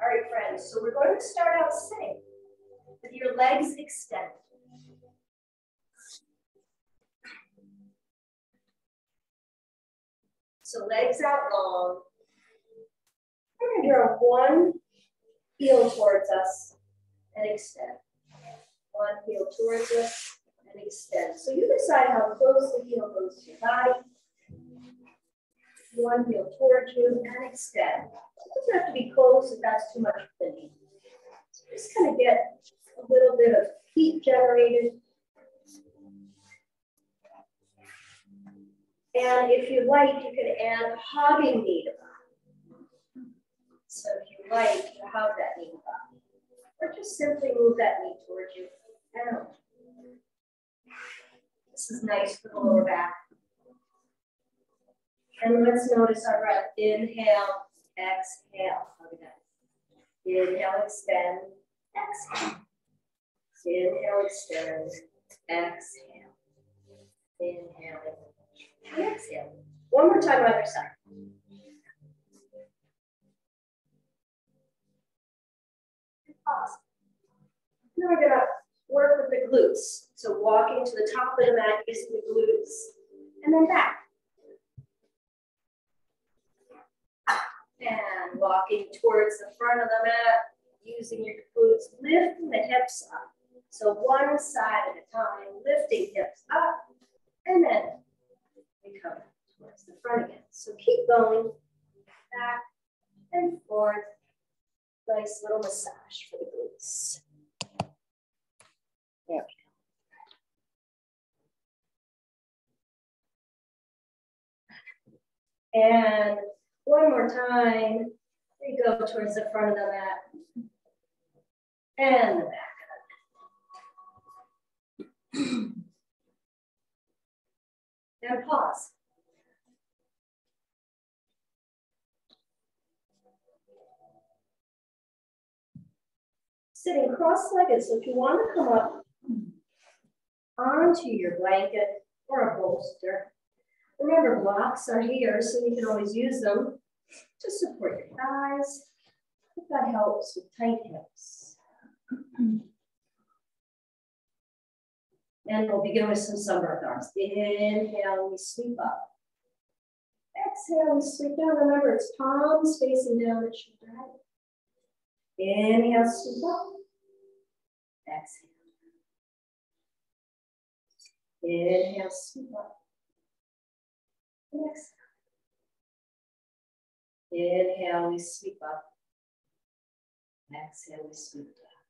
All right, friends, so we're going to start out sitting with your legs extended. So legs out long. We're going to draw one heel towards us and extend. One heel towards us and extend. So you decide how close the heel goes to your body. One heel towards you and extend. It doesn't have to be close if that's too much for the knee. So just kind of get a little bit of heat generated. And if you like, you can add hugging knee to body. So if you like, you hug that knee to body. Or just simply move that knee towards you. Down. This is nice for the lower back. And let's notice our breath. Inhale, exhale. Inhale, extend, exhale. Inhale, extend, exhale. Inhale, exhale. One more time, other side. Pause. Now we're going to work with the glutes. So walking to the top of the mat, using the glutes, and then back. And walking towards the front of the mat, using your glutes, lifting the hips up. So one side at a time, lifting hips up, and then we come towards the front again. So keep going, back and forth. Nice little massage for the glutes. There we go. And one more time, we go towards the front of the mat and the back of the mat. And pause. Sitting cross-legged, so if you want to come up onto your blanket or a bolster, remember, blocks are here, so you can always use them to support your thighs. If that helps with tight hips. And we'll begin with some sunbird arms. Inhale, we sweep up. Exhale, we sweep down. Remember, it's palms facing down at shoulder height. Inhale, sweep up. Exhale. Inhale, sweep up. Exhale. Inhale, we sweep up. Exhale, we sweep down.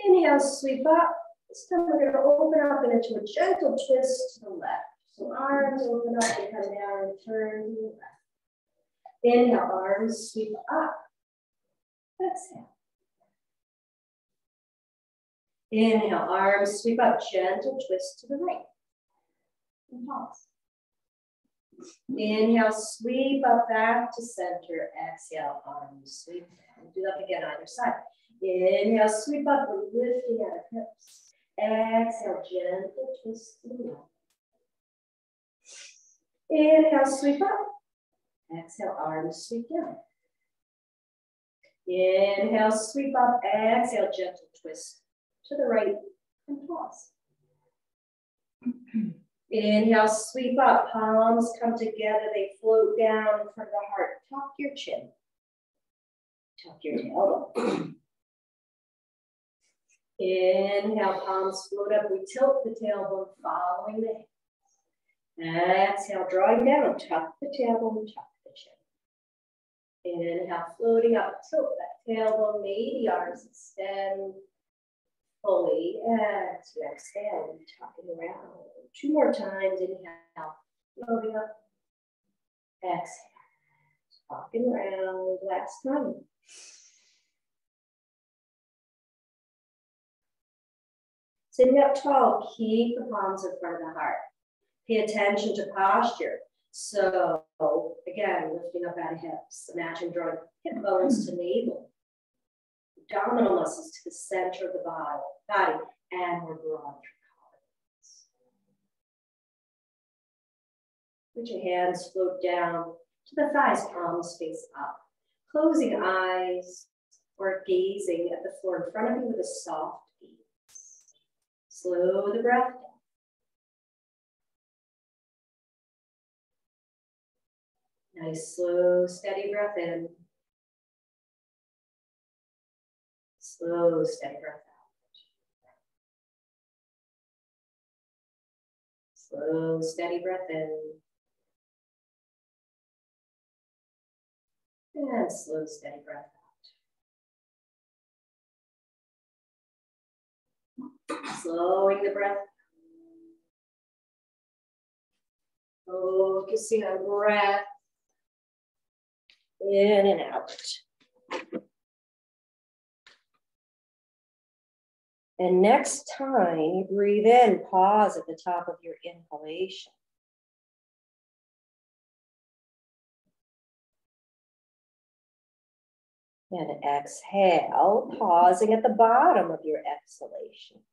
Inhale, sweep up. This time we're going to open up and into a gentle twist to the left. So arms open up and come down and turn to the left. Inhale, arms sweep up. Exhale. Inhale, arms sweep up, gentle twist to the right. And pause. Inhale, sweep up back to center. Exhale, arms sweep down. Do that again either side. Inhale, sweep up, we're lifting out of hips. Exhale, gentle twist to the right. Inhale, sweep up. Exhale, arms sweep down. Inhale, sweep up. Exhale, gentle twist to the right and pause. Inhale, sweep up. Palms come together. They float down in front of the heart. Tuck your chin. Tuck your tailbone. Inhale, palms float up. We tilt the tailbone, following the hands. Exhale, drawing down. Tuck the tailbone, tuck the chin. Inhale, floating up. Tilt that tailbone. May the arms extend fully. As you exhale, tucking around. 2 more times. Inhale, floating up. Exhale, tucking around. Last time. Sitting up tall, keep the palms in front of the heart. Pay attention to posture. So, again, lifting up out of hips. Imagine drawing hip bones to navel. Abdominal muscles to the center of the body. And we're broad through collarbones. Let your hands float down to the thighs, palms face up. closing eyes or gazing at the floor in front of you with a soft gaze. Slow the breath down. Nice, slow, steady breath in. Slow, steady breath out. Slow, steady breath in. And slow, steady breath out. Slowing the breath. Focusing on breath. In and out. And next time you breathe in, pause at the top of your inhalation. And exhale, pausing at the bottom of your exhalation.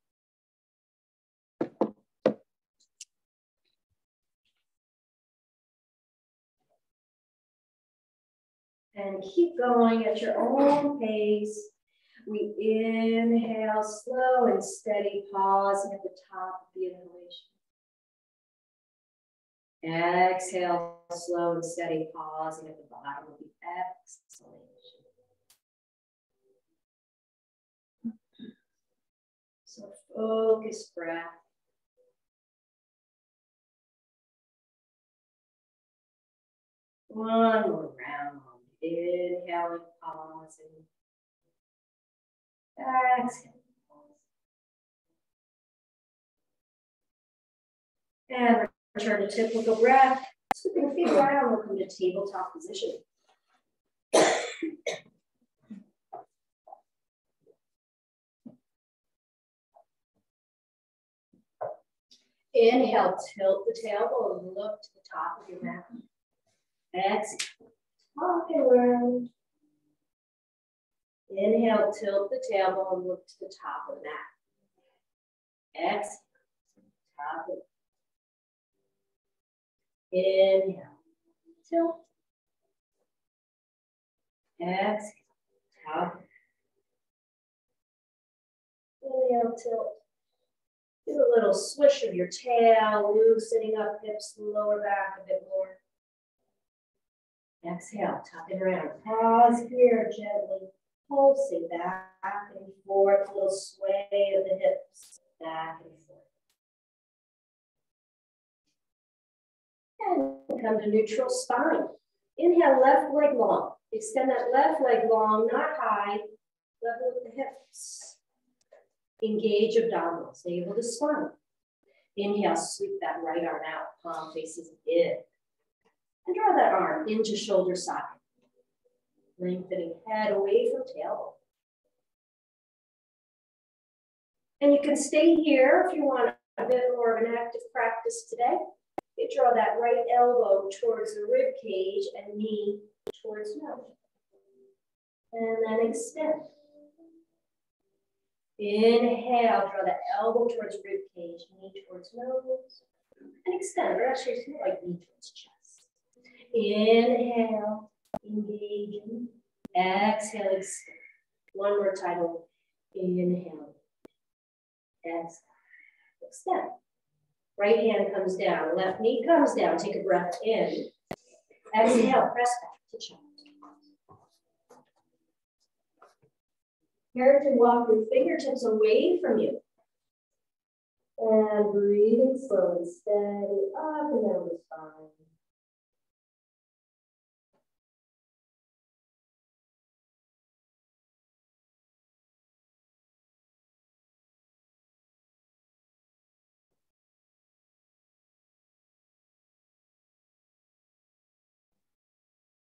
And keep going at your own pace. We inhale slow and steady, pausing at the top of the inhalation. Exhale slow and steady, pausing at the bottom of the exhalation. So focus breath. One more round. Inhaling, pausing. Exhale. And return to typical breath. Scooping feet around, we'll come to tabletop position. Inhale, tilt the tailbone and look to the top of your mat. Exhale, top and round. Inhale, tilt the tailbone, look to the top of the mat. Exhale, top and inhale, tilt. Exhale, top. Inhale, tilt. Do a little swish of your tail, loosening up hips, lower back a bit more. Exhale, tuck it around. Pause here, gently pulsing back and forth, a little sway of the hips, back and forth. And come to neutral spine. Inhale, left leg long. Extend that left leg long, not high, level with the hips. Engage abdominals, navel to spine. Inhale, sweep that right arm out, palm faces in. And draw that arm into shoulder socket. Lengthening head away from tailbone. And you can stay here if you want a bit more of an active practice today. You draw that right elbow towards the rib cage and knee towards nose. And then extend. Inhale, draw the elbow towards rib cage, knee towards nose, and extend, or actually it's more like knee towards chest. Inhale, engaging, exhale, extend. One more time, inhale, exhale, extend. Right hand comes down, left knee comes down, take a breath in. Exhale, press back to chest. Here to walk your fingertips away from you. And breathing slow and steady up and down the spine.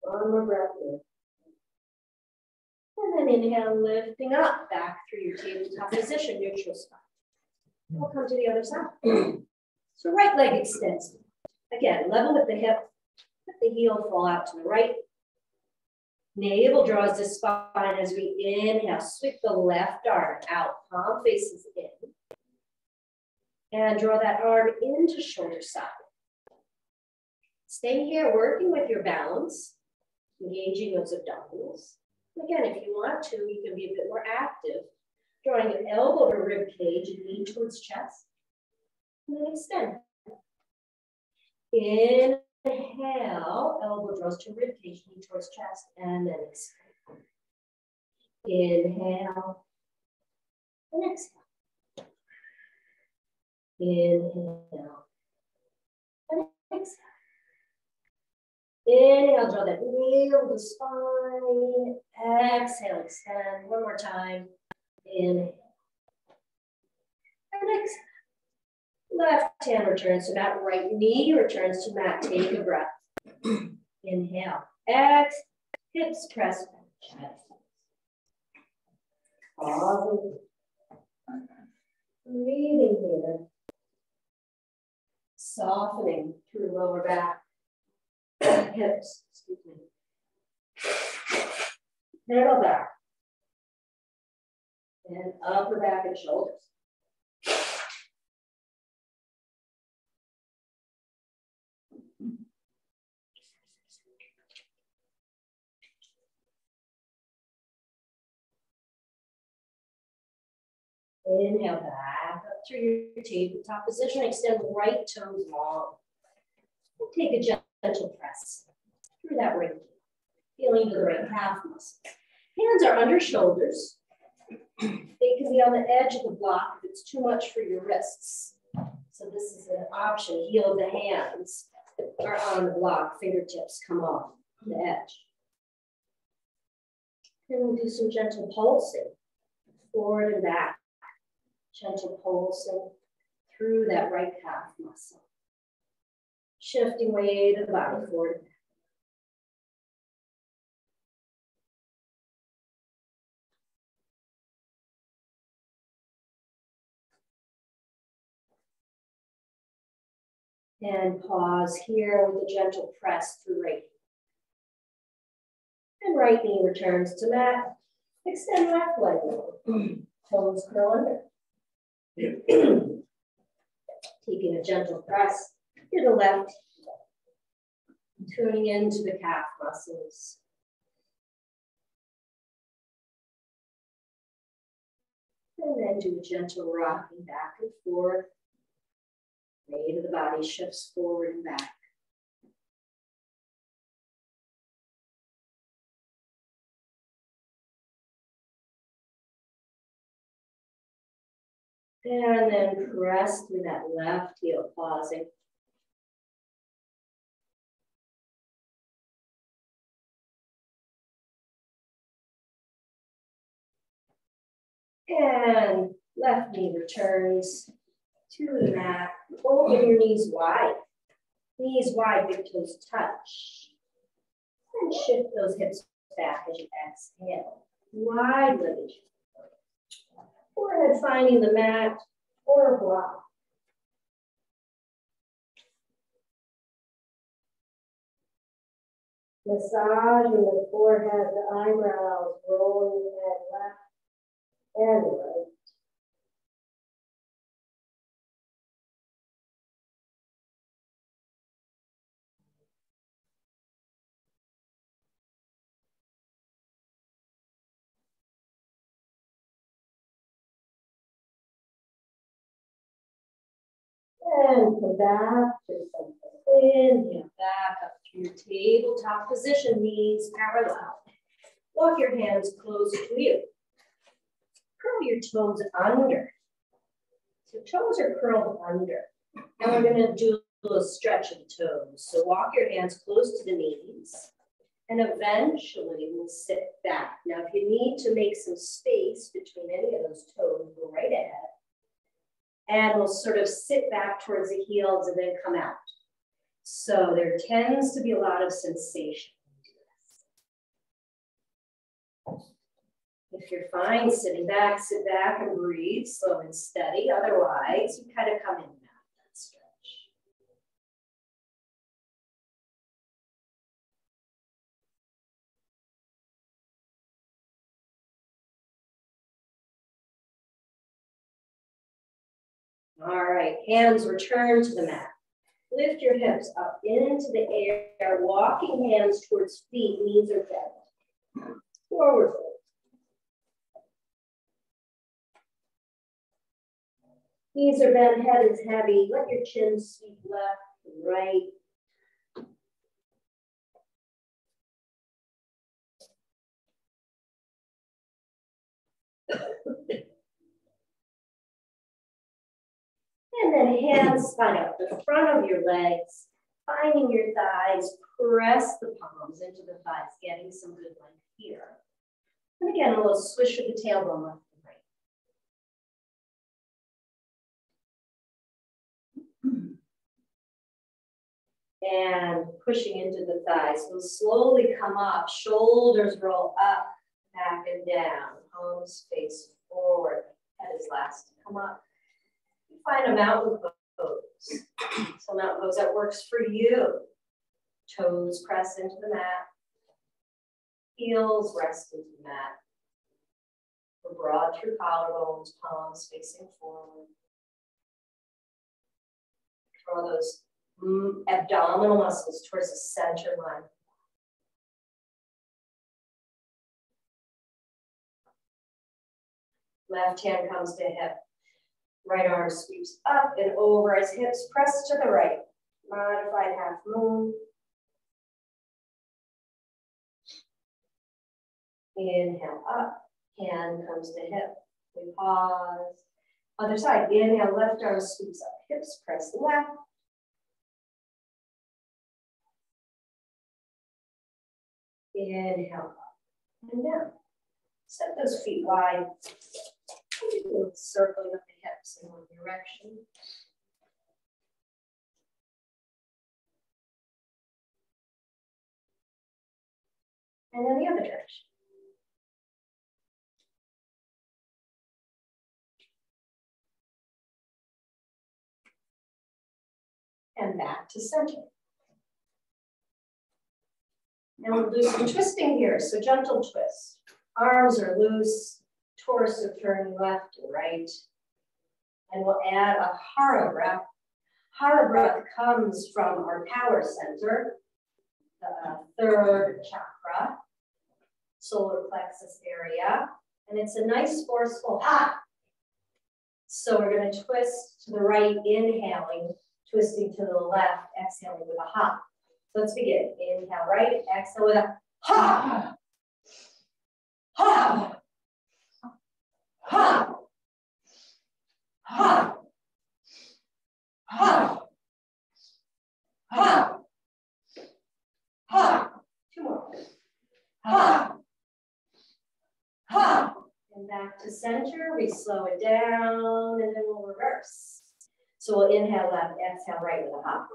One more breath in. And then inhale, lifting up, back through your tabletop position, neutral spine. We'll come to the other side. So right leg extends. Again, level with the hip, let the heel fall out to the right. Navel draws the spine as we inhale, sweep the left arm out, palm faces in. And draw that arm into shoulder socket. Stay here working with your balance. engaging those abdominals. Again, if you want to, you can be a bit more active, drawing your elbow to rib cage and knee towards chest. And then extend. Inhale, elbow draws to rib cage, knee towards chest, and then exhale. Inhale, and exhale. Inhale, and exhale. Inhale, draw that navel to the spine. Exhale, extend. One more time. Inhale. And exhale. Left hand returns to mat. Right knee returns to mat. Take a breath. Inhale. Exhale. Hips press back. Chest. Pausing. Breathing here. Softening through lower back. Hips, excuse me. Middle back. And upper back and shoulders. Inhale back up through your tabletop position. Extend right toes long. And take a gentle press through that right knee, feeling the right calf muscle. Hands are under shoulders. They can be on the edge of the block if it's too much for your wrists. So this is an option. Heel of the hands are on the block. Fingertips come off the edge. Then we'll do some gentle pulsing, forward and back. Gentle pulsing through that right calf muscle. Shifting weight of the body forward. And pause here with a gentle press through right knee. And right knee returns to mat. Extend left leg long. Toes curl under. Taking a gentle press to the left. Tuning into the calf muscles. And then do a gentle rocking back and forth. Weight of the body shifts forward and back. And then press through that left heel, pausing. And left knee returns to the mat. Open your knees wide. Knees wide, big toes touch. And shift those hips back as you exhale. Wide legged. Forehead finding the mat or a block. Massaging the forehead, the eyebrows, rolling the head left and right. And come back to something. Inhale back up to your tabletop position, knees parallel. Walk your hands close to you. Curl your toes under. So toes are curled under. Now we're going to do a little stretch of the toes. So walk your hands close to the knees. And eventually we'll sit back. Now if you need to make some space between any of those toes, go right ahead. And we'll sort of sit back towards the heels and then come out. So there tends to be a lot of sensation when you do this. If you're fine sitting back, sit back and breathe slow and steady. Otherwise, you kind of come in and out of that stretch. All right, hands return to the mat. Lift your hips up into the air, walking hands towards feet, knees are bent. Forward fold. Knees are bent, head is heavy. Let your chin sweep left and right. And then hands find out the front of your legs, finding your thighs, press the palms into the thighs, getting some good length here. And again, a little swish of the tailbone left and right. And pushing into the thighs. We'll slowly come up, shoulders roll up, back and down, palms face forward, head is last to come up. Find a mountain pose. So mountain pose that works for you. Toes press into the mat. Heels rest into the mat. We're broad through collarbones, palms facing forward. Draw those abdominal muscles towards the center line. Left hand comes to hip. Right arm sweeps up and over as hips press to the right. Modified half moon. Inhale up, hand comes to hip. We pause. Other side, inhale, left arm sweeps up, hips press left. Inhale up and down. Set those feet wide. Circling of the hips in one direction. And then the other direction. And back to center. Now we'll do some twisting here. So gentle twist. Arms are loose. Torso turning left and right. And we'll add a Hara breath. Hara breath comes from our power center, the third chakra, solar plexus area. And it's a nice forceful ha. So we're going to twist to the right, inhaling, twisting to the left, exhaling with a ha. So let's begin. Inhale right, exhale with a ha. Ha. Ha! Ha! Ha! Ha! Ha! Two more. Ha! Ha! And back to center. We slow it down and then we'll reverse. So we'll inhale left, exhale right with a ha.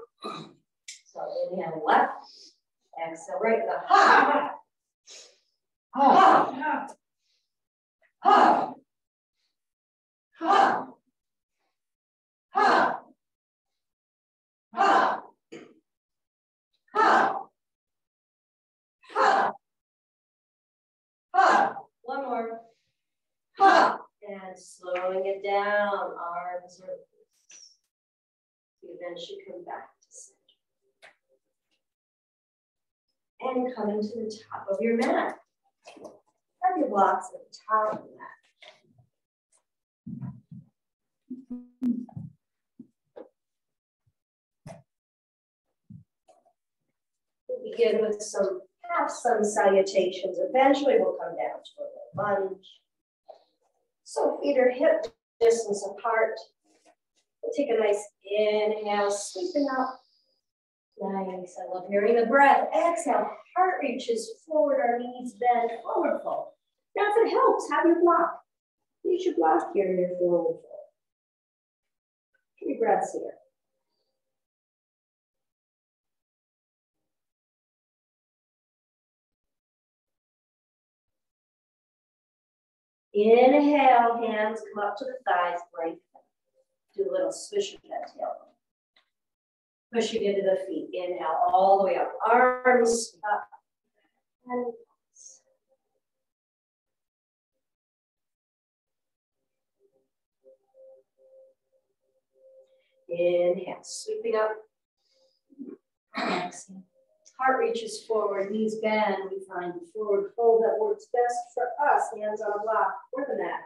So inhale left, exhale right with a ha. Ha! Ha! Ha! Ha! Ha! Ha! Ha! Ha! One more. Ha! And slowing it down, arms are loose. You then should come back to center. And coming to the top of your mat. Have your blocks at the top of the mat. We'll begin with some half sun salutations. Eventually we'll come down to a little lunge. So feet are hip distance apart. We'll take a nice inhale, sweeping up. Nice, I love hearing the breath. Exhale, heart reaches forward, our knees bend, forward fold. Now if it helps, have your block. Use your block here in your forward fold. 3 breaths here. Inhale, hands come up to the thighs, lengthen. Do a little swish of that tailbone. Pushing into the feet. Inhale all the way up. Arms up. And pause. Inhale, sweeping up. Exhale. Heart reaches forward, knees bend. We find the forward fold that works best for us. Hands on a block or the mat.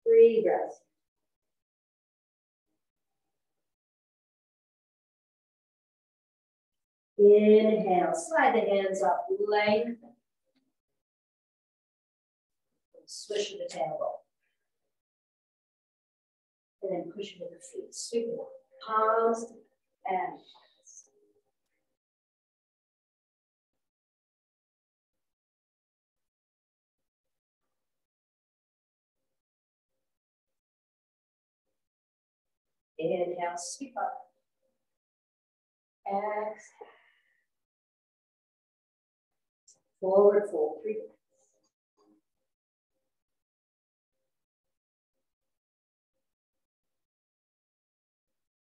3 breaths. Inhale, slide the hands up, lengthen. Swish the tailbone. And then push into the feet. Sweep it up. Palms and hands. Inhale, sweep up. Exhale. Forward fold, 3 breaths.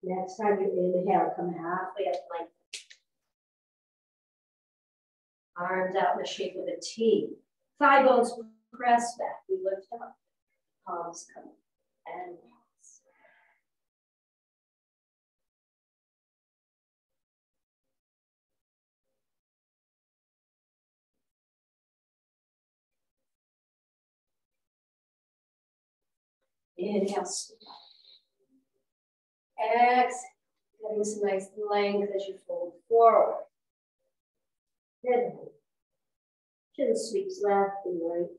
Next time you inhale, come halfway up, lengthen. Arms out in the shape of a T. Thigh bones press back. We lift up. Palms come and pause. Inhale, sweep up. Exhale, getting some nice length as you fold forward. Head hold. Chin sweeps left and right.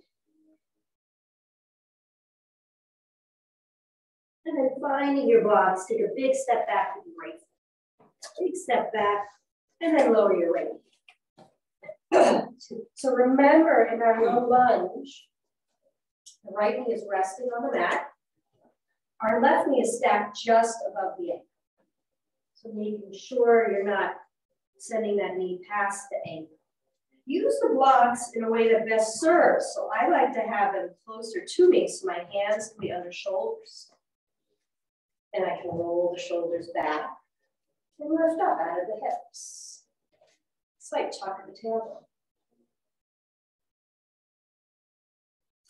And then finding your blocks, take a big step back with your right foot. Big step back, and then lower your right knee. So remember, in our low lunge, the right knee is resting on the mat. Our left knee is stacked just above the ankle. So making sure you're not sending that knee past the ankle. Use the blocks in a way that best serves. So I like to have them closer to me so my hands can be under shoulders. And I can roll the shoulders back and lift up out of the hips. Slight tuck of the tailbone.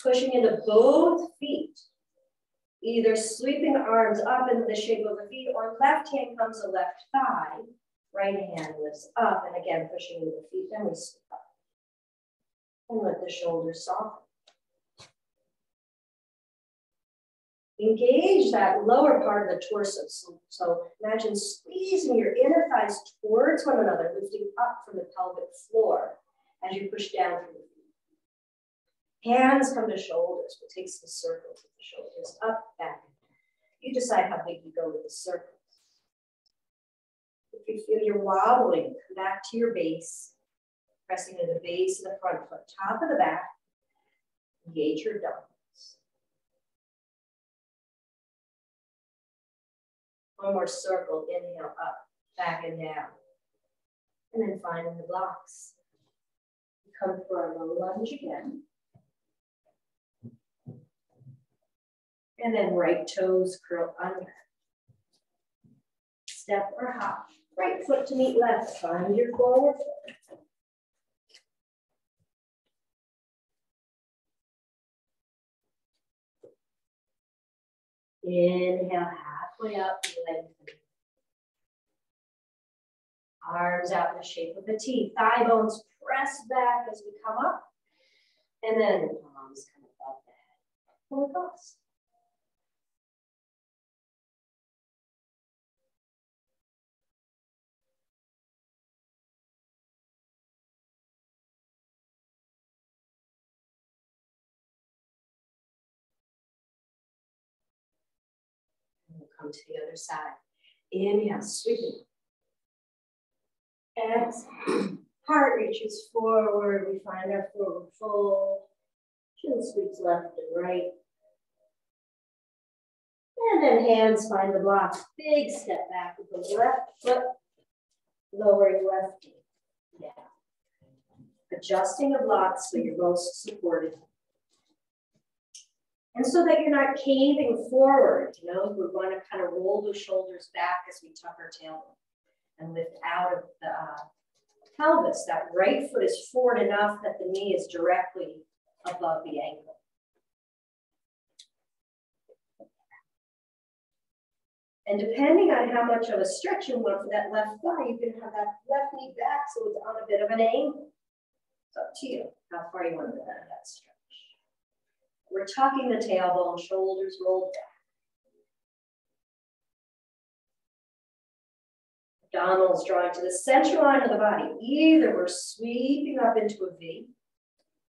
Pushing into both feet. Either sweeping the arms up into the shape of the feet, or left hand comes to left thigh, right hand lifts up, and again pushing into the feet, then we sweep up. And let the shoulders soften. Engage that lower part of the torso. So imagine squeezing your inner thighs towards one another, lifting up from the pelvic floor as you push down through the feet. Hands come to shoulders. We'll take some circles with the shoulders, up, back. You decide how big you go with the circles. If you feel you're wobbling, come back to your base, pressing into the base of the front foot, top of the back. Engage your dumbbells. One more circle, inhale up, back and down. And then finding the blocks. Come for our low lunge again. And then right toes curl under. Step or hop. Right foot to meet left. Find your forward foot. Inhale, halfway up, lengthen. Arms out in the shape of a T. Thigh bones press back as we come up. And then palms come above the head. Pull across. We'll come to the other side. Inhale, sweeping. Exhale. Heart reaches forward. We find our forward fold. Chin sweeps left and right. And then hands find the blocks. Big step back with the left foot. Lowering left knee. Yeah. Adjusting the blocks so you're most supported. And so that you're not caving forward, we want to kind of roll the shoulders back as we tuck our tailbone and lift out of the pelvis. That right foot is forward enough that the knee is directly above the ankle. And depending on how much of a stretch you want for that left thigh, you can have that left knee back so it's on a bit of an angle. It's up to you how far you want to go out of that stretch. We're tucking the tailbone, shoulders rolled back. Abdominals drawing to the center line of the body. Either we're sweeping up into a V,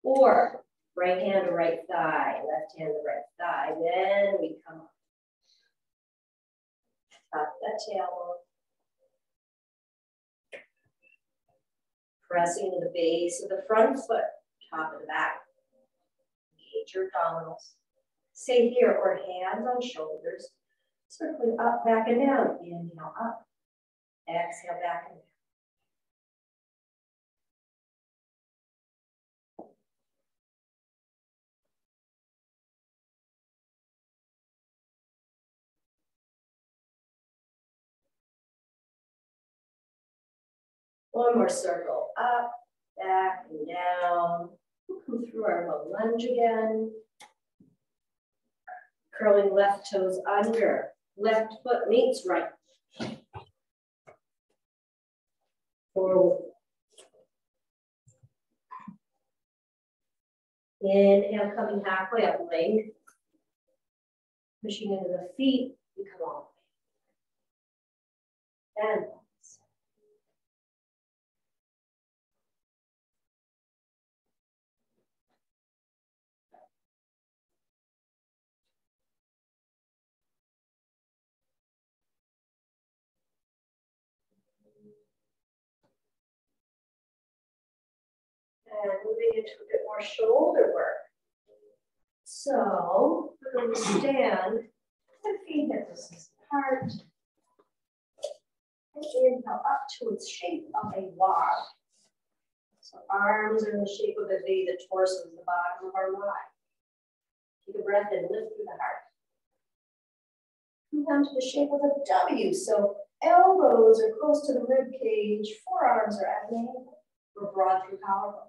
or right hand to right thigh, left hand to right thigh. Then we come up. Tuck that tailbone. Pressing to the base of the front foot, top of the back. Engage your abdominals. Stay here, or hands on shoulders. Circling up, back, and down. Inhale up. Exhale, back and down. One more circle, up, back, and down. We'll come through our low lunge again. Curling left toes under. Left foot meets right. Forward. Inhale, coming halfway up, leg. Pushing into the feet, you come all the way. And moving into a bit more shoulder work. So we're going to stand and feet hip distance apart. And inhale up to its shape of a Y. So arms are in the shape of a V, the torso is the bottom of our Y. Take a breath in, lift through the heart. Come down to the shape of a W. So elbows are close to the rib cage, forearms are at an angle. We're broad through collarbones.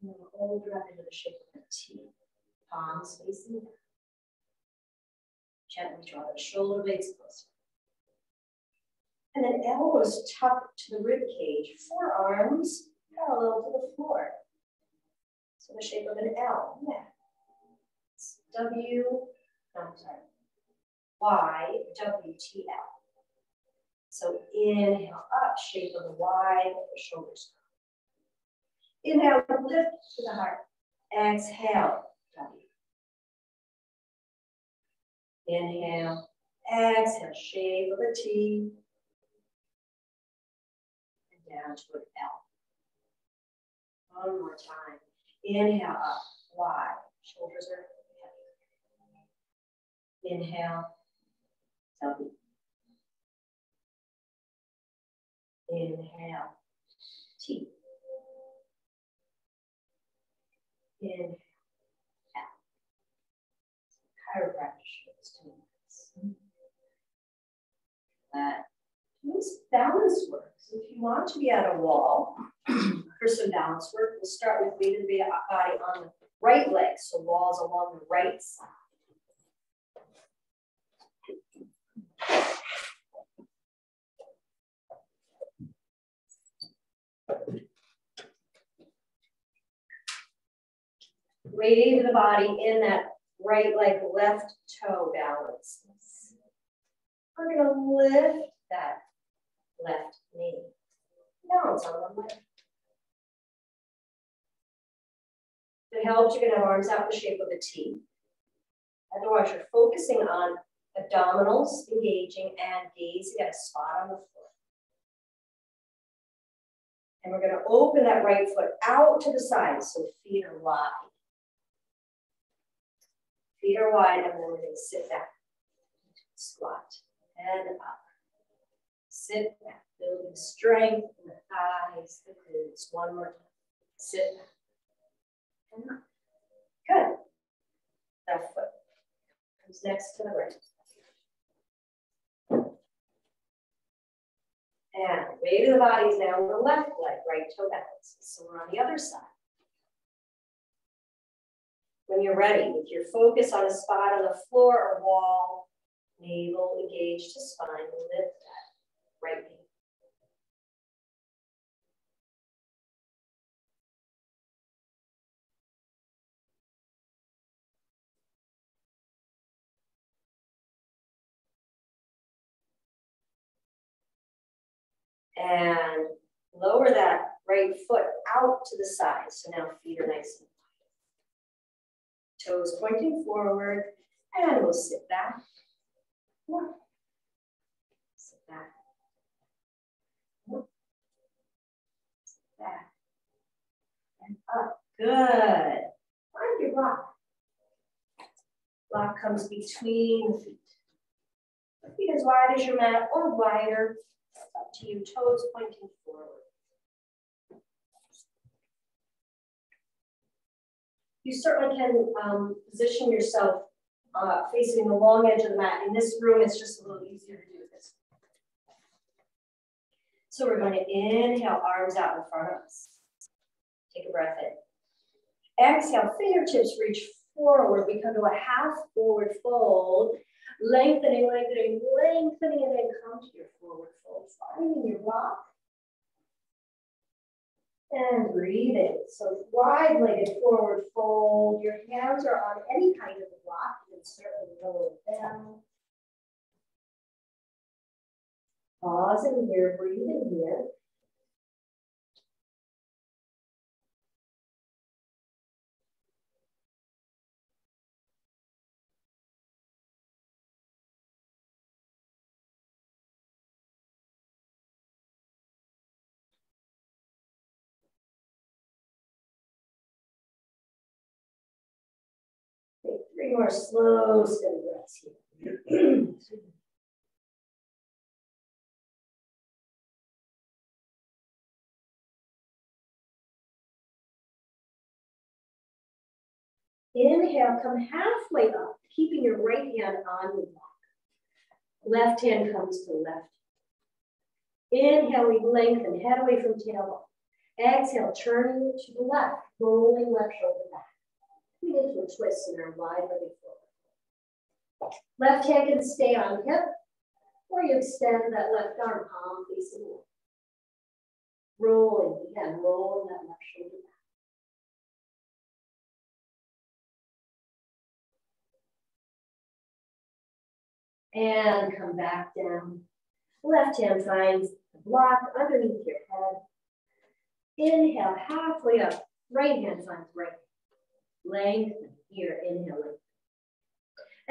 And then we'll drop into the shape of a T. Palms facing down. Gently draw the shoulder blades closer. And then elbows tucked to the rib cage, forearms parallel to the floor. So the shape of an L. Yeah. It's Y, W, T, L. So inhale up, shape of the Y, the shoulders. Inhale, lift to the heart. Exhale, W. Inhale, exhale, shape of a T. And down to an L. One more time. Inhale up, Y. Shoulders are heavy. Inhale, W. Inhale, T. Inhale, L. Chiropractic shapes to this. This balance work. So if you want to be at a wall for some balance work, we'll start with weight of the body on the right leg, so walls along the right side. Weight of the body in that right leg, left toe balance. We're going to lift that left knee. Balance on one leg. If it helps, you can have arms out in the shape of a T. Otherwise, you're focusing on abdominals engaging and gazing at a spot on the floor. And we're going to open that right foot out to the side, so feet are wide. Feet are wide, and then we're going to sit back. Squat and up. Sit back, building strength in the thighs, the glutes. One more time. Sit back. And up. Good. Left foot comes next to the right. And weight of the body is now on the left leg, right toe balance. So we're on the other side. When you're ready, with your focus on a spot on the floor or wall, Navel engaged to spine, lift that right knee. And lower that right foot out to the side. So now feet are nice and wide. Toes pointing forward, and we'll sit back. Sit back. Sit back. And up. Good. Find your block. Block comes between the feet. Feet as wide as your mat or wider. Up to you, toes pointing forward. You certainly can position yourself facing the long edge of the mat. In this room, it's just a little easier to do this. So we're going to inhale, arms out in front of us. Take a breath in. Exhale, fingertips reach forward. We come to a half forward fold. Lengthening, lengthening, lengthening, and then come to your forward fold. Finding your block. And breathing. So wide-legged forward fold. Your hands are on any kind of a block. You can certainly lower it down. Pausing here, breathing here. Take 3 more slow, steady breaths here. Inhale, come halfway up, keeping your right hand on the block. Left hand comes to left. Inhale, we lengthen, head away from tailbone. Exhale, turning to the left, rolling left shoulder back. We get into a twist in our wide-legged forward. Left hand can stay on hip, or you extend that left arm, palm facing away. Rolling, again, rolling that left shoulder back. And come back down. Left hand finds the block underneath your head. Inhale, halfway up. Right hand finds right. Lengthen here, inhaling.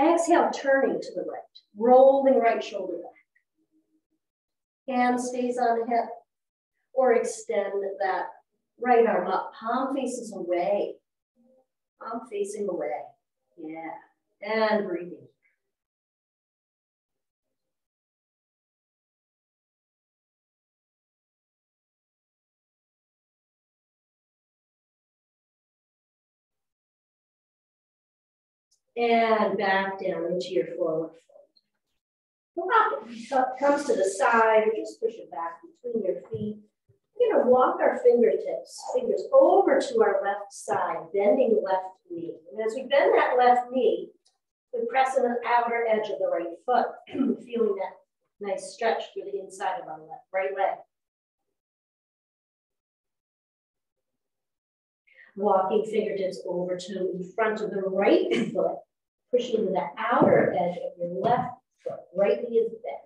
Exhale, turning to the right. Rolling right shoulder back. Hand stays on the hip. Or extend that right arm up. Palm faces away. Palm facing away. Yeah. And breathing. And back down into your forward fold. Block comes to the side, or just push it back between your feet. We're going to walk our fingers over to our left side, bending the left knee. And as we bend that left knee, we press on the outer edge of the right foot, feeling that nice stretch through the inside of our right leg. Walking fingertips over to in front of the right foot, pushing to the outer edge of your left foot. Right knee is bent.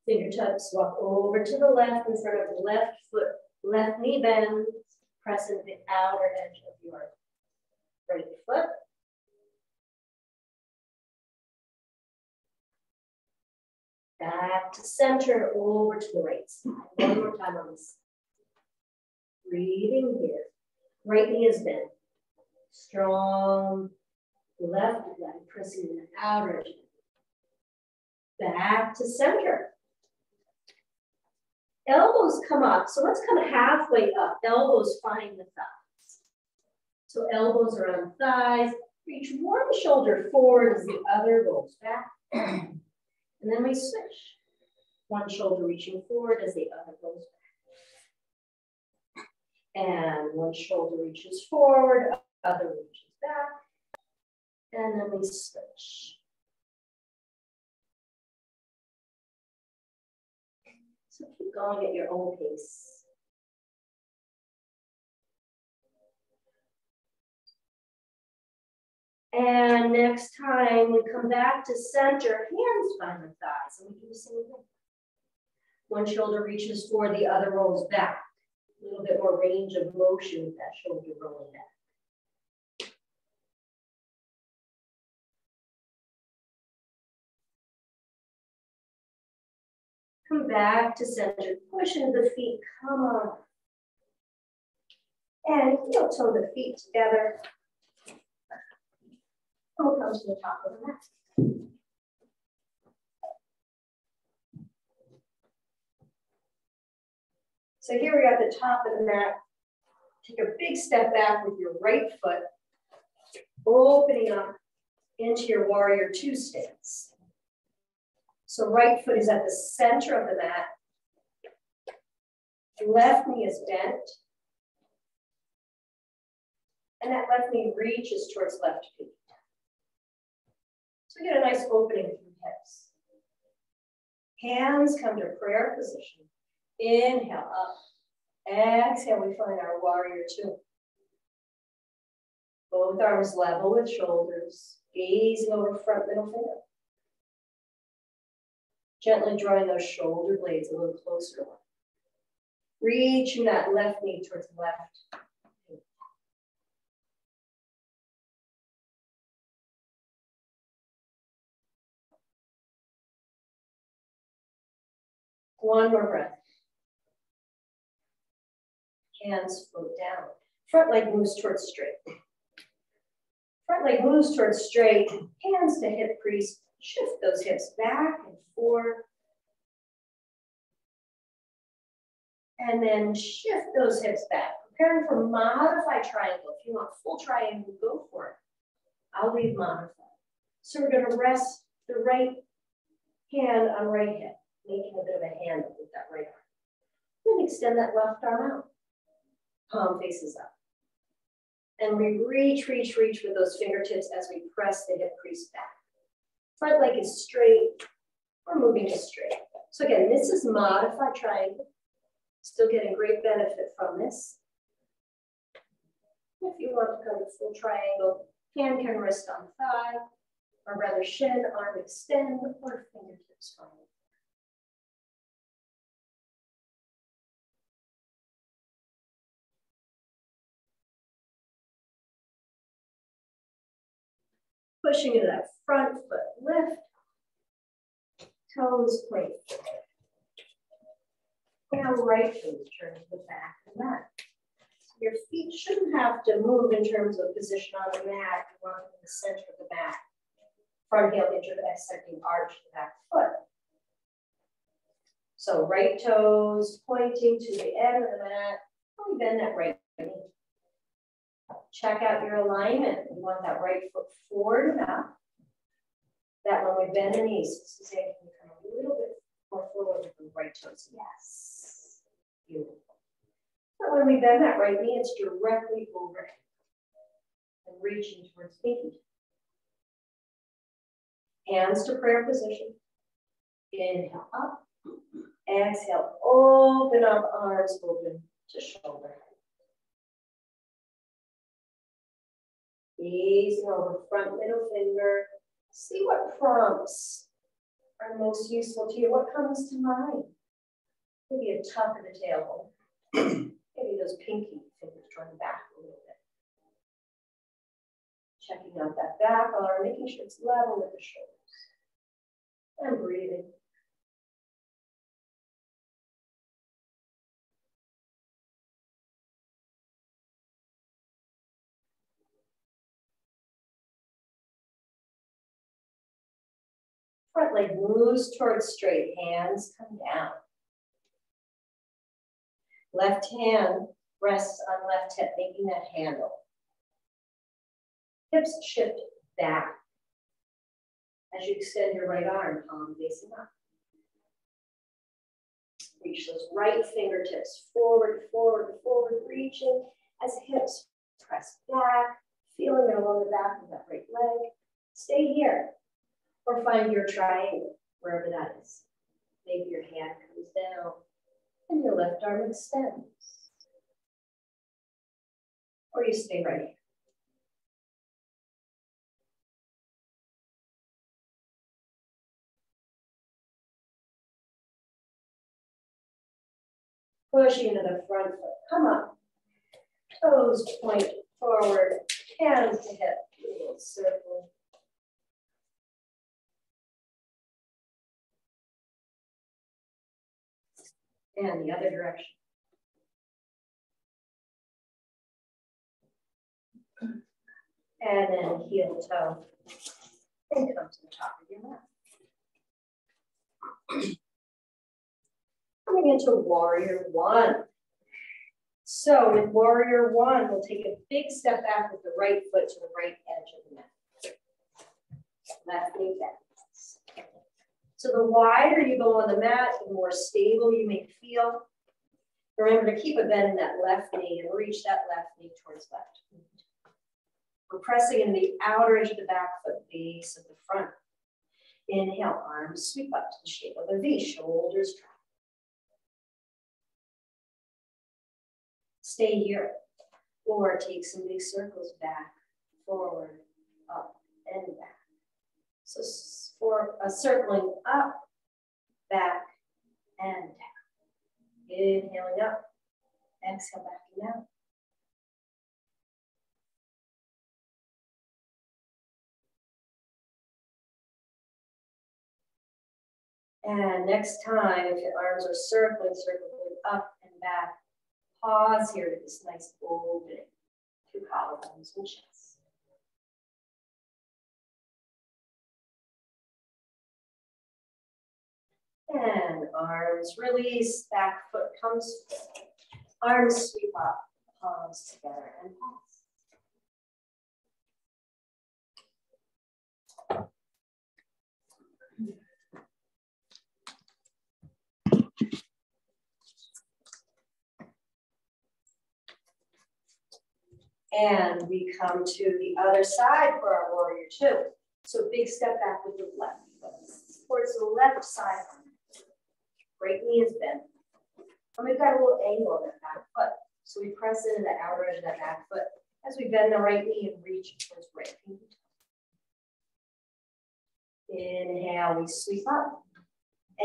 Fingertips walk over to the left in front of the left foot. Left knee bends, press into the outer edge of your right foot. Back to center, over to the right side. One more time on this. Breathing here. Right knee is bent. Strong left leg, pressing in the outer edge. Back to center. Elbows come up. So let's come halfway up. Elbows find the thighs. So elbows are on thighs. Reach one shoulder forward as the other goes back. And then we switch. One shoulder reaching forward as the other goes back. And one shoulder reaches forward, other reaches back. And then we switch. So keep going at your own pace. And next time we come back to center, hands behind the thighs, and we do the same thing. One shoulder reaches forward, the other rolls back. A little bit more range of motion with that shoulder rolling back. Come back to center, push into the feet, come on. And heel toe the feet together. We'll come to the top of the mat. So here we are at the top of the mat. Take a big step back with your right foot, opening up into your warrior two stance. So right foot is at the center of the mat. Left knee is bent. And that left knee reaches towards left feet. So get a nice opening through the hips. Hands come to prayer position. Inhale up. Exhale, we find our warrior two. Both arms level with shoulders. Gazing over front middle finger. Gently drawing those shoulder blades a little closer. Reaching that left knee towards the left. One more breath. Hands float down. Front leg moves towards straight. Front leg moves towards straight. Hands to hip crease. Shift those hips back and forth. And then shift those hips back. Preparing for modified triangle. If you want full triangle, go for it. I'll leave modified. So we're going to rest the right hand on right hip, making a bit of a handle with that right arm. Then extend that left arm out. Palm faces up. And we reach with those fingertips as we press the hip crease back. Front leg is straight. We're moving to straight. So again, this is modified triangle. Still getting great benefit from this. If you want to come to full triangle, hand can rest on thigh, or rather shin, arm extend, or fingertips fine. Pushing into that front foot lift, toes point forward. Now right toes turn to the back of the mat. So your feet shouldn't have to move in terms of position on the mat. You want them in the center of the mat. Front heel intersecting arch the back foot. So right toes pointing to the end of the mat. And bend that right knee. Check out your alignment. You want that right foot forward enough that when we bend the knees, Suzanne, can you come a little bit more forward with the right toes? Yes. Beautiful. But when we bend that right knee, it's directly overhead and reaching towards feet. Hands to prayer position. Inhale up. Exhale, open up, arms open to shoulder height. Gazing over front middle finger. See what prompts are most useful to you. What comes to mind? Maybe a tuck of the tailbone. Maybe those pinky fingers drawing back a little bit. Checking out that back arm, making sure it's level with the shoulders. And breathing. Front leg moves towards straight, hands come down. Left hand rests on left hip, making that handle. Hips shift back as you extend your right arm, palm facing up. Reach those right fingertips forward, forward, forward, reaching as hips press back, feeling it along the back of that right leg. Stay here or find your triangle, wherever that is. Maybe your hand comes down and your left arm extends. Or you stay right here. Pushing into the front foot. Come up. Toes point forward. Hands to hip. Little circle. And the other direction. And then heel toe. And come to the top of your mat. Coming into warrior one. So with warrior one, we'll take a big step back with the right foot to the right edge of the mat. Left knee bends. So the wider you go on the mat, the more stable you may feel. Remember to keep a bend in that left knee and reach that left knee towards left. We're pressing in the outer edge of the back foot, base of the front. Inhale, arms sweep up to the shape of a V, shoulders drop. Stay here, or take some big circles back, forward, up, and back. So for a circling up, back, and down. Inhaling up, exhale back and down. And next time, if your arms are circling up and back, pause here to this nice opening through collarbones and chest. And arms release, back foot comes forward. Arms sweep up, palms together and pause. And we come to the other side for our warrior two. So big step back with the left foot towards the left side. Right knee is bent. And we've got a little angle on that back foot. So we press into the outer edge of that back foot as we bend the right knee and reach towards right knee. Inhale, we sweep up.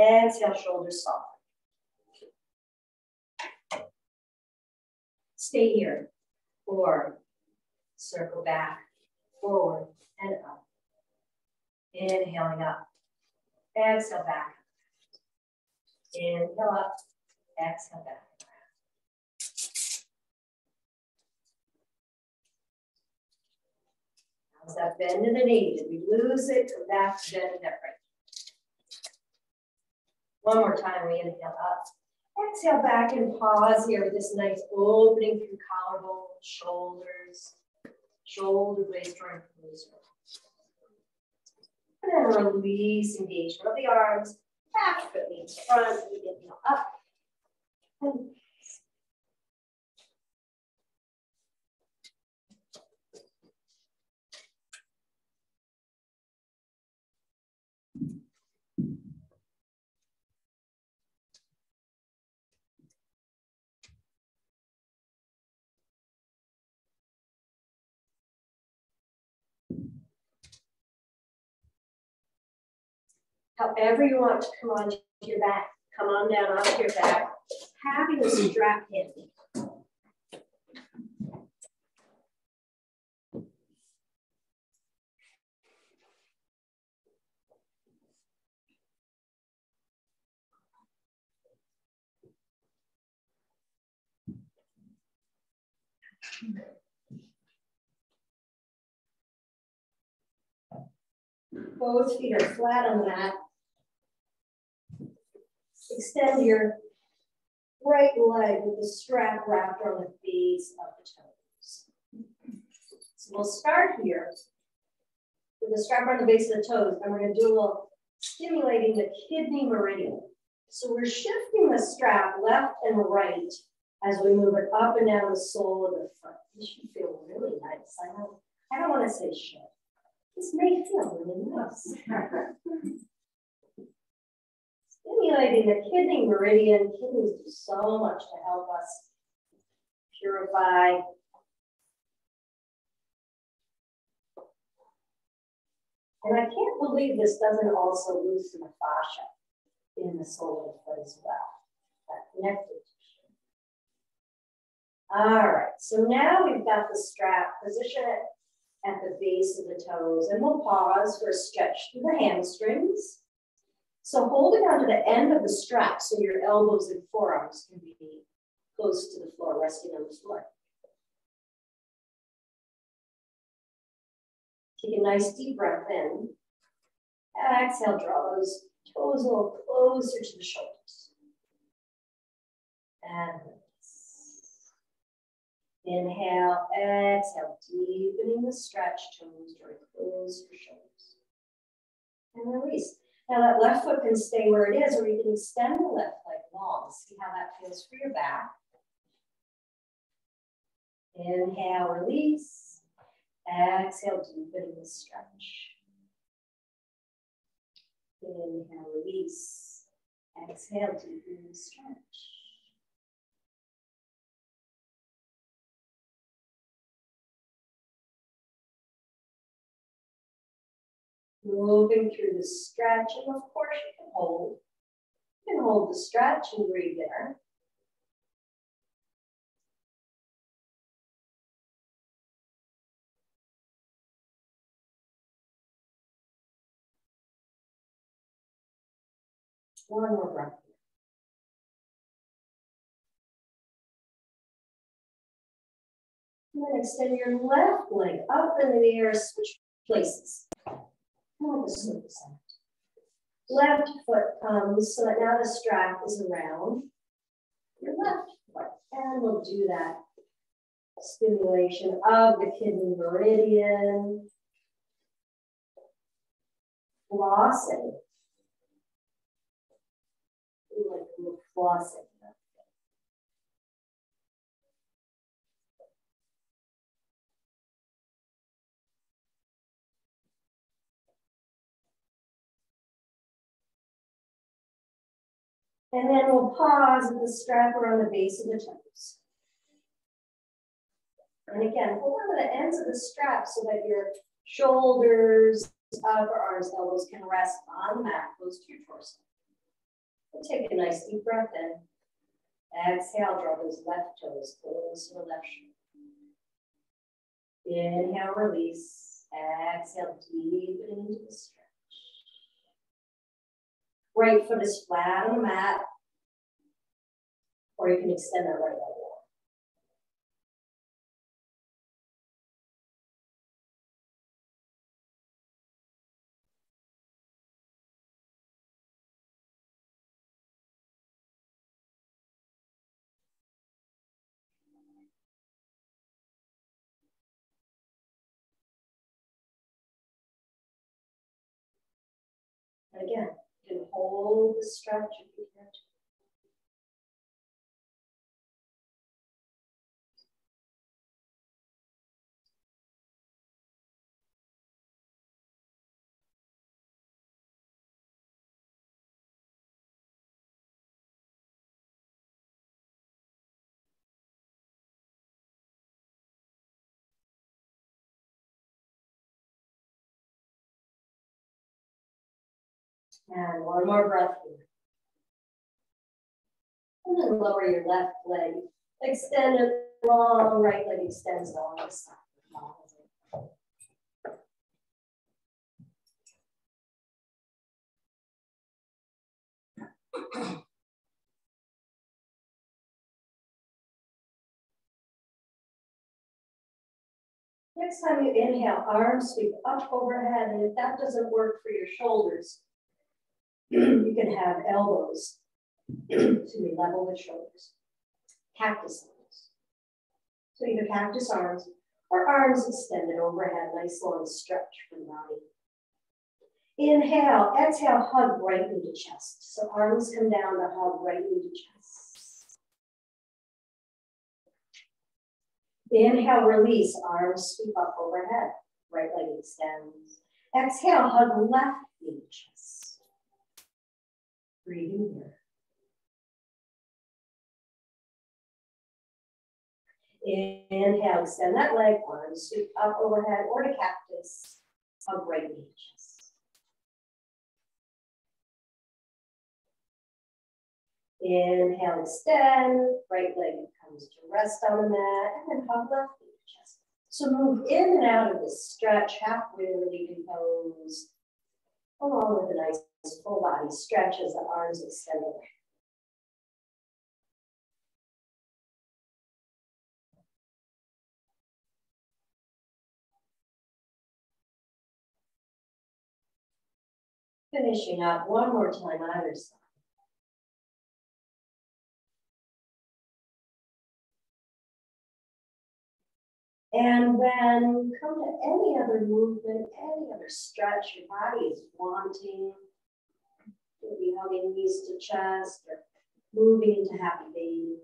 Exhale, shoulders soft. Stay here. Or circle back, forward, and up. Inhaling up. Exhale back. Inhale up. Exhale back. How's that bend in the knee? Did we lose it? Come back to bend in that right. One more time, we inhale up. Exhale back and pause here with this nice opening through collarbone, shoulders, shoulder blades drawing closer. And then release engagement of the arms, back foot meets front, we inhale up. And however you want to come on to your back, come on down onto your back, having a strap handy. Both feet are flat on the mat. Extend your right leg with the strap wrapped around the base of the toes. So we'll start here with the strap around the base of the toes, and we're going to do a little stimulating the kidney meridian. So we're shifting the strap left and right as we move it up and down the sole of the foot. This should feel really nice. I don't want to say shit. This may feel really nice. Stimulating the kidney meridian. Kidneys do so much to help us purify. And I can't believe this doesn't also loosen the fascia in the sole of the foot as well. That connective tissue. All right, so now we've got the strap. Position it at the base of the toes, and we'll pause for a stretch through the hamstrings. So holding onto the end of the strap so your elbows and forearms can be close to the floor, resting on the floor. Take a nice deep breath in. Exhale, draw those toes a little closer to the shoulders. And release. Inhale, exhale, deepening the stretch, toes drawing close to shoulders. And release. Now that left foot can stay where it is, or you can extend the left leg long. See how that feels for your back. Inhale, release. Exhale, deepening the stretch. Inhale, release. Exhale, deepening the stretch. Moving through the stretch, and of course you can hold. You can hold the stretch and breathe there. One more breath. And then extend your left leg up into the air, switch places. Like a circus act. Left foot comes so that now the strap is around your left foot. And we'll do that stimulation of the kidney meridian. Flossing. Like flossing. And then we'll pause with the strap around the base of the toes. And again, hold on to the ends of the strap so that your shoulders, upper arms, elbows can rest on the mat close to your torso. We'll take a nice deep breath in. Exhale, draw those left toes close to the left shoulder. Inhale, release. Exhale, deepening into the stretch. Right foot is flat on the mat, or you can extend that right leg out. And again, you can hold the stretch if you can. And one more breath here. And then lower your left leg. Extend it long, right leg extends along the side. Next time you inhale, arms sweep up overhead, and if that doesn't work for your shoulders, you can have elbows to be level with shoulders. Cactus arms. So either cactus arms or arms extended overhead, nice long stretch for the body. Inhale, exhale, hug right into chest. So arms come down to hug right into chest. Inhale, release, arms sweep up overhead. Right leg extends. Exhale, hug left into chest. Breathe in here. Inhale, extend that leg, arms sweep up overhead or to cactus. Hug right into chest. Inhale, extend, right leg comes to rest on the mat, and then hug left into chest. So move in and out of this stretch, halfway to decompose, along with a nice full body stretch as the arms extend away. Finishing up one more time either side. And then come to any other movement, any other stretch your body is wanting. Maybe hugging knees to chest or moving into happy baby.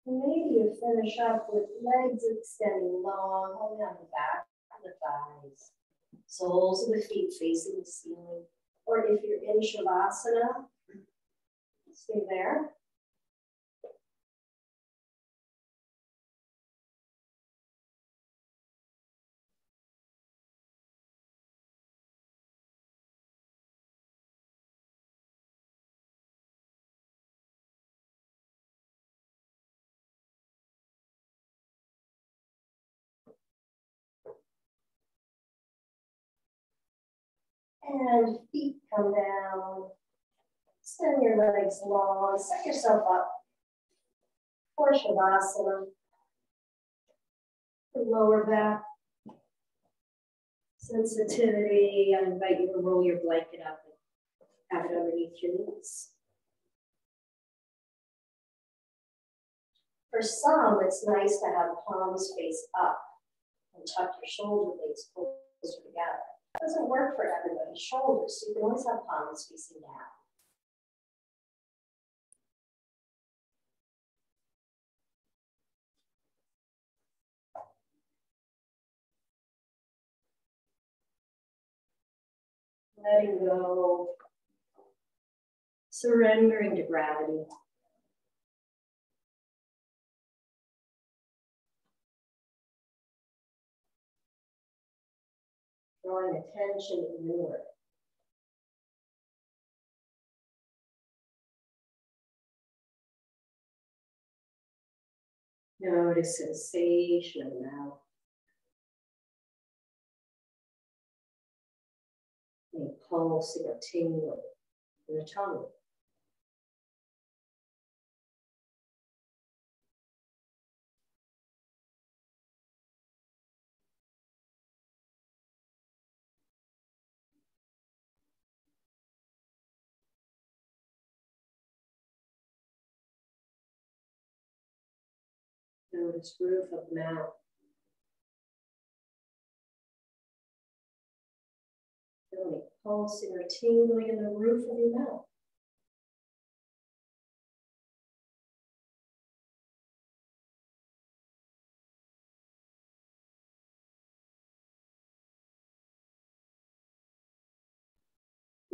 Maybe you finish up with legs extending long, holding on the back of the thighs. Soles of the feet facing the ceiling. Or if you're in Shavasana, stay there. And feet come down. Extend your legs long. Set yourself up for Shavasana. The lower back sensitivity. I invite you to roll your blanket up and have it underneath your knees. For some, it's nice to have palms face up and tuck your shoulder blades closer together. It doesn't work for everybody's shoulders, so you can always have palms facing down. Letting go, surrendering to gravity. Drawing attention inward. Notice sensation of the mouth. A pulsing or tingling in the tongue. Notice roof of the mouth. Feeling a pulsing or tingling in the roof of your mouth.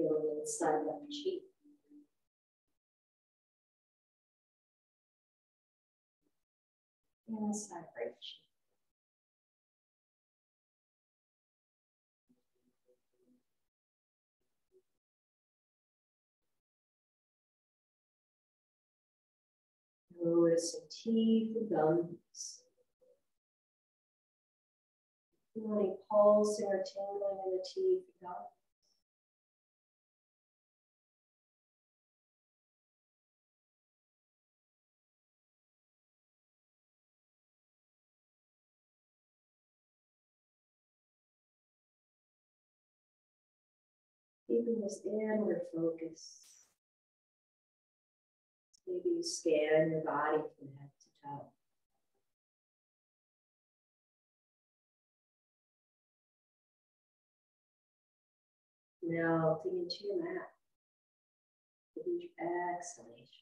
Feeling inside left cheek. Inside right cheek. Notice the teeth and gums. Any pulsing or tingling in the teeth and gums. Keeping this inward focus. Maybe you scan your body from head to toe. Melting into your mat with each exhalation.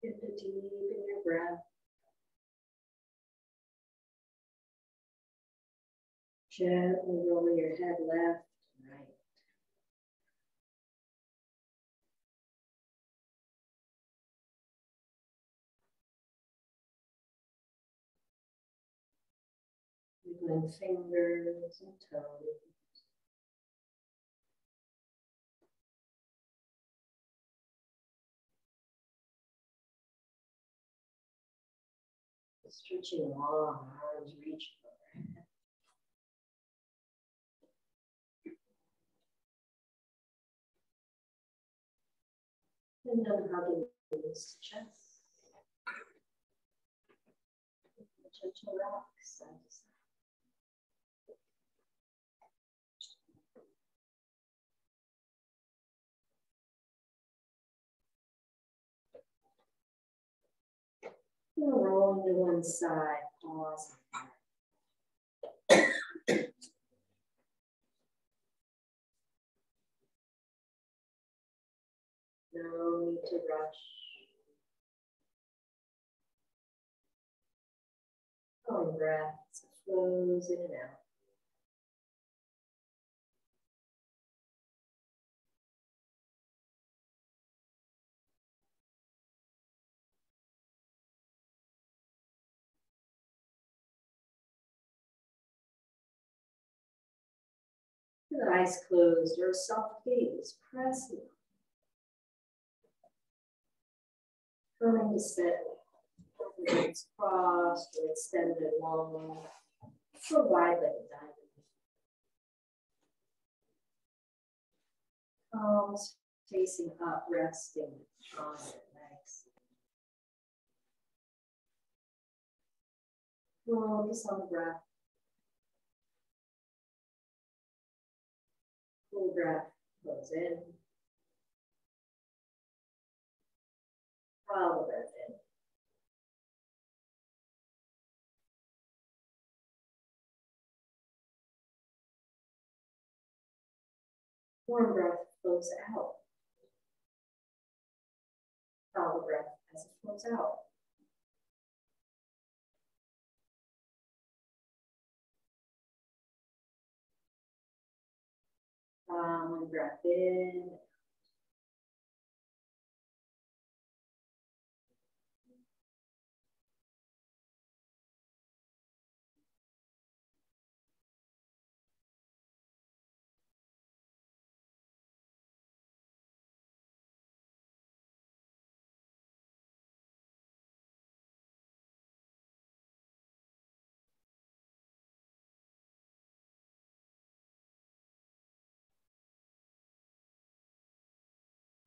Get the deep in your breath. Gently roll your head left and right. Wiggling fingers and toes. Stretching long arms, reaching overhead. And then hugging the knees to chest. Gentle rock, side to side. And rolling to one side, pause. No need to rush. Flowing breaths, flows in and out. With eyes closed or a soft gaze, pressing. Coming to sit, whether it's crossed or extended long, or wide-legged diamond. Palms facing up, resting on your legs. Focus on the breath. Full breath goes in. Follow the breath in. Warm breath flows out. Follow the breath as it flows out. One breath in.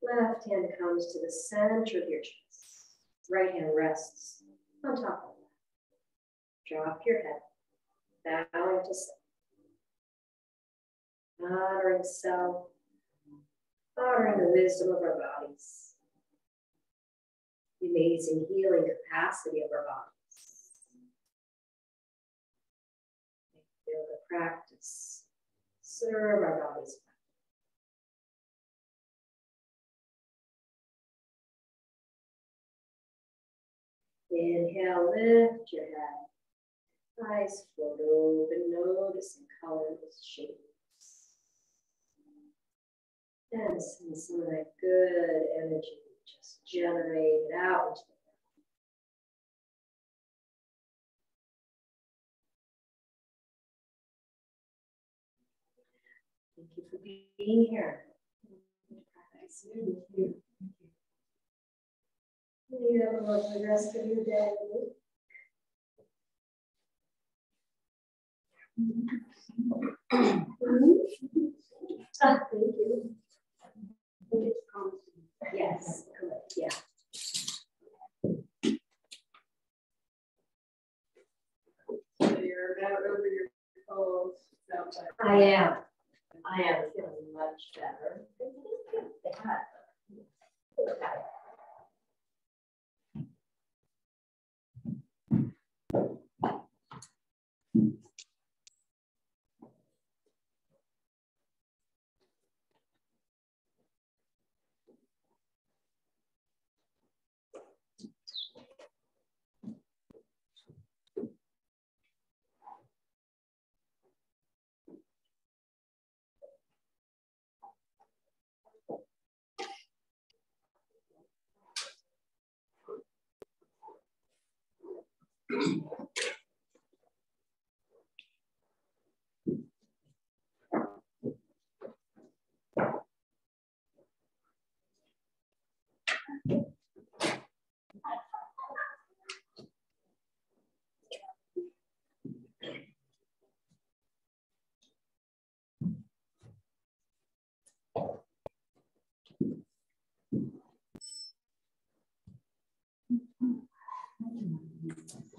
Left hand comes to the center of your chest. Right hand rests on top of that. Drop your head, bowing to self. Honoring self, honoring the wisdom of our bodies. The amazing healing capacity of our bodies. Feel the practice. Serve our bodies. Inhale, lift your head. Eyes float open, noticing colors, shapes. And send some of that good energy just generated out into the breath. Thank you for being here. Thank you. You have a lovely rest of your day. Thank you. Yes, correct. Yeah. So you're about over your toes. I am feeling much better.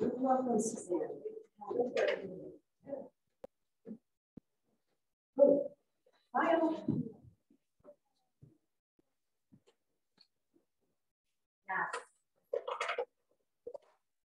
Welcome, Suzanne. Oh, hi.